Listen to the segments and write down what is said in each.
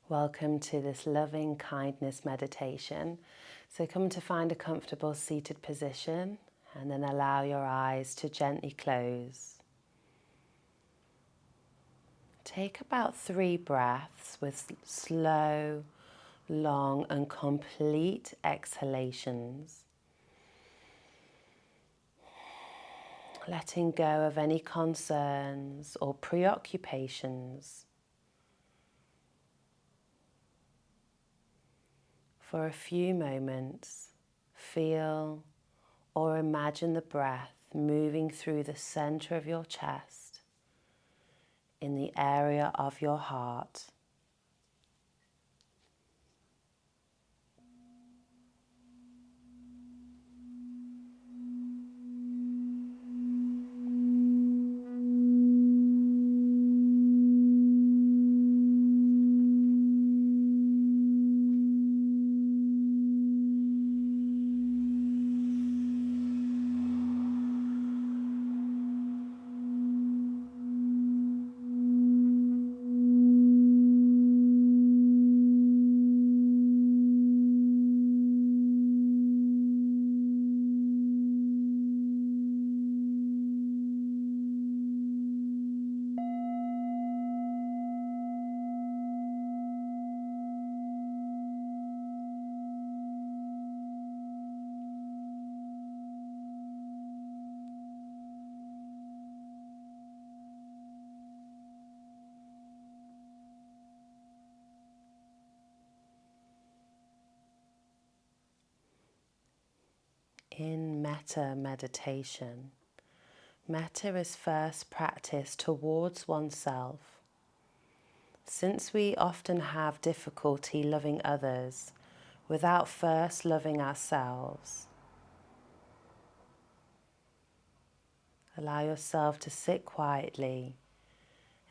Welcome to this loving kindness meditation. So come to find a comfortable seated position and then allow your eyes to gently close. Take about 3 breaths with slow, long and complete exhalations. Letting go of any concerns or preoccupations. For a few moments, feel or imagine the breath moving through the center of your chest in the area of your heart. In metta meditation, metta is first practiced towards oneself. Since we often have difficulty loving others without first loving ourselves, allow yourself to sit quietly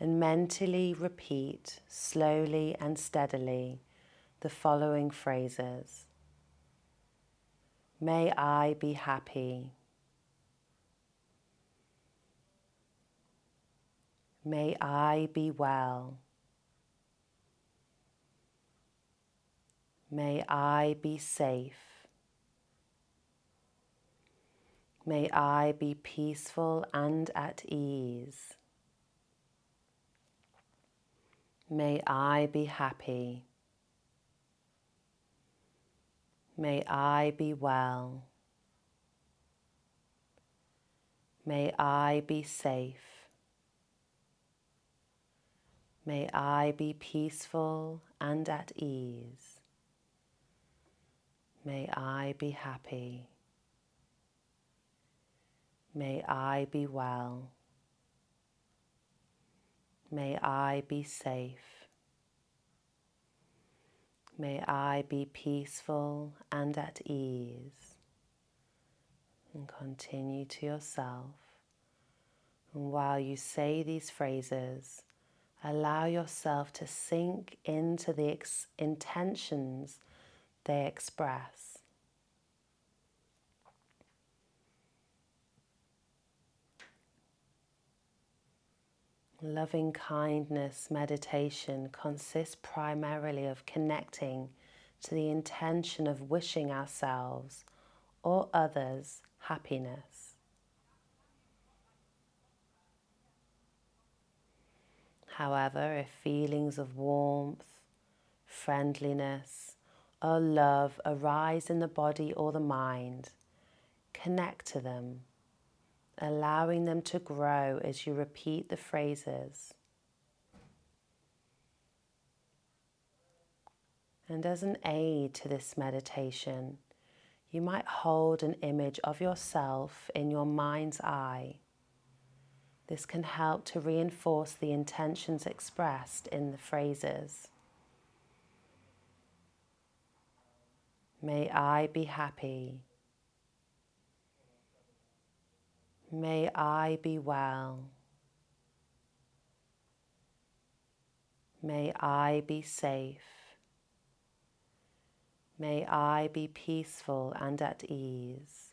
and mentally repeat slowly and steadily the following phrases. May I be happy. May I be well. May I be safe. May I be peaceful and at ease. May I be happy. May I be well. May I be safe. May I be peaceful and at ease. May I be happy. May I be well. May I be safe. May I be peaceful and at ease. And continue to yourself. And while you say these phrases, allow yourself to sink into the intentions they express. Loving kindness meditation consists primarily of connecting to the intention of wishing ourselves or others happiness. However, if feelings of warmth, friendliness, or love arise in the body or the mind, connect to them, allowing them to grow as you repeat the phrases. And as an aid to this meditation, you might hold an image of yourself in your mind's eye. This can help to reinforce the intentions expressed in the phrases. May I be happy. May I be well. May I be safe. May I be peaceful and at ease.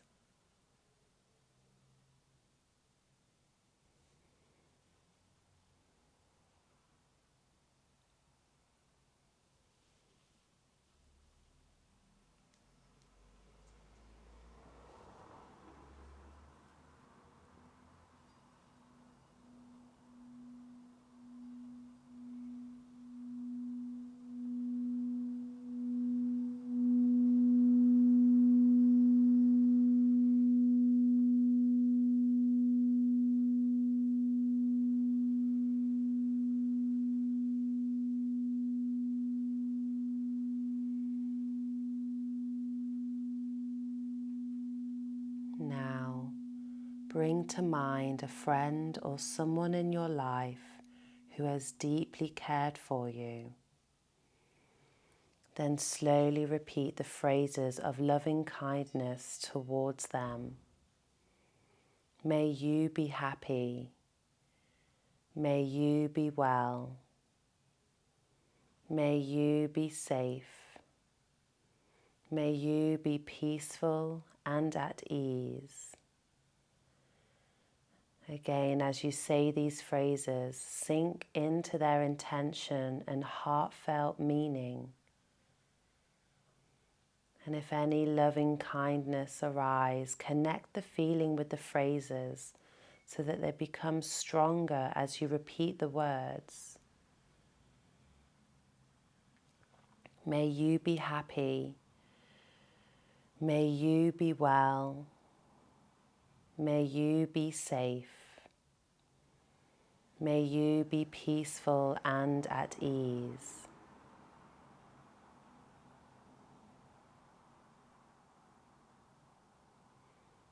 Now, bring to mind a friend or someone in your life who has deeply cared for you. Then slowly repeat the phrases of loving kindness towards them. May you be happy. May you be well. May you be safe. May you be peaceful and at ease. Again, as you say these phrases, sink into their intention and heartfelt meaning. And if any loving kindness arise, connect the feeling with the phrases so that they become stronger as you repeat the words. May you be happy. May you be well. May you be safe. May you be peaceful and at ease.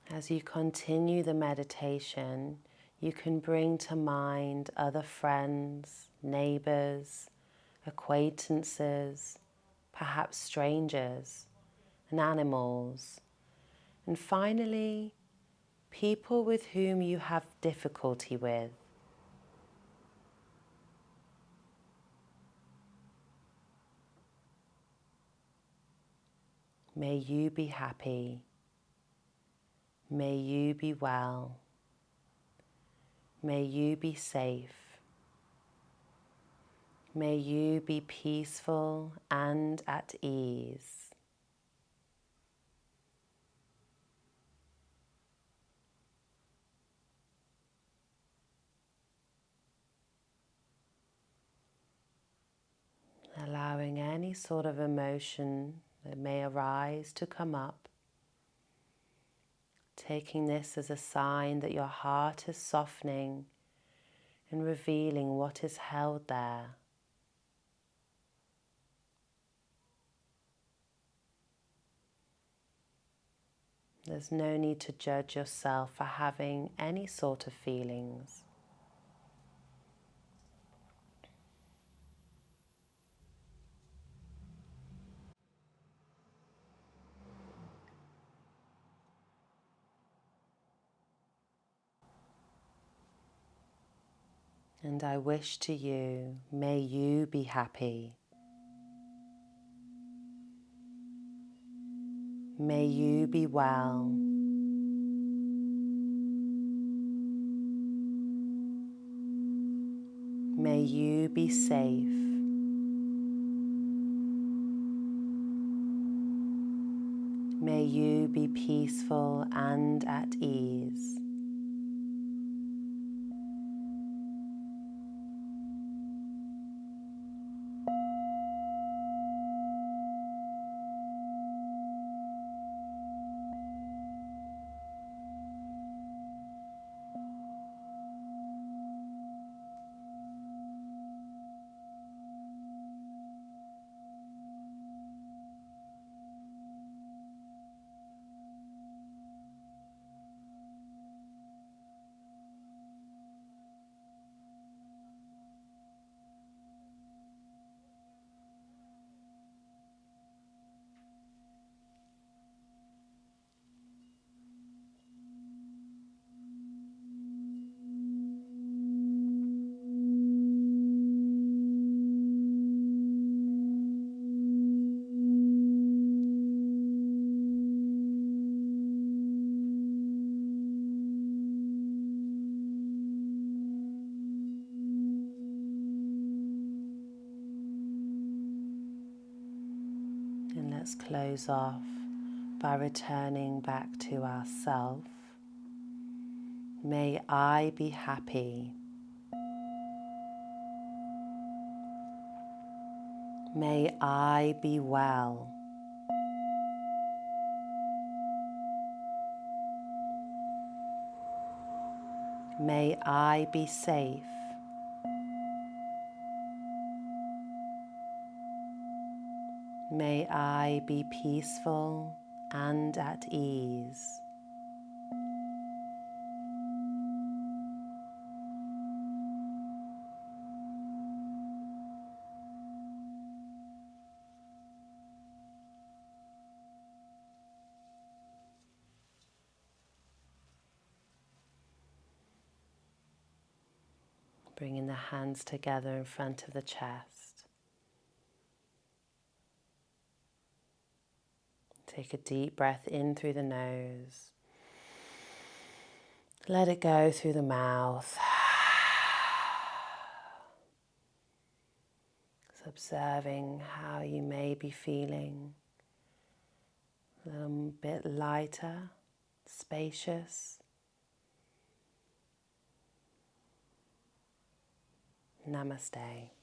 As you continue the meditation, you can bring to mind other friends, neighbors, acquaintances, perhaps strangers, and animals, and finally, people with whom you have difficulty with. May you be happy. May you be well. May you be safe. May you be peaceful and at ease. Allowing any sort of emotion that may arise to come up. Taking this as a sign that your heart is softening and revealing what is held there. There's no need to judge yourself for having any sort of feelings. And I wish to you, may you be happy. May you be well. May you be safe. May you be peaceful and at ease. And let's close off by returning back to ourself. May I be happy. May I be well. May I be safe. May I be peaceful and at ease. Bringing the hands together in front of the chest. Take a deep breath in through the nose. Let it go through the mouth. Just observing how you may be feeling. A little bit lighter, spacious. Namaste.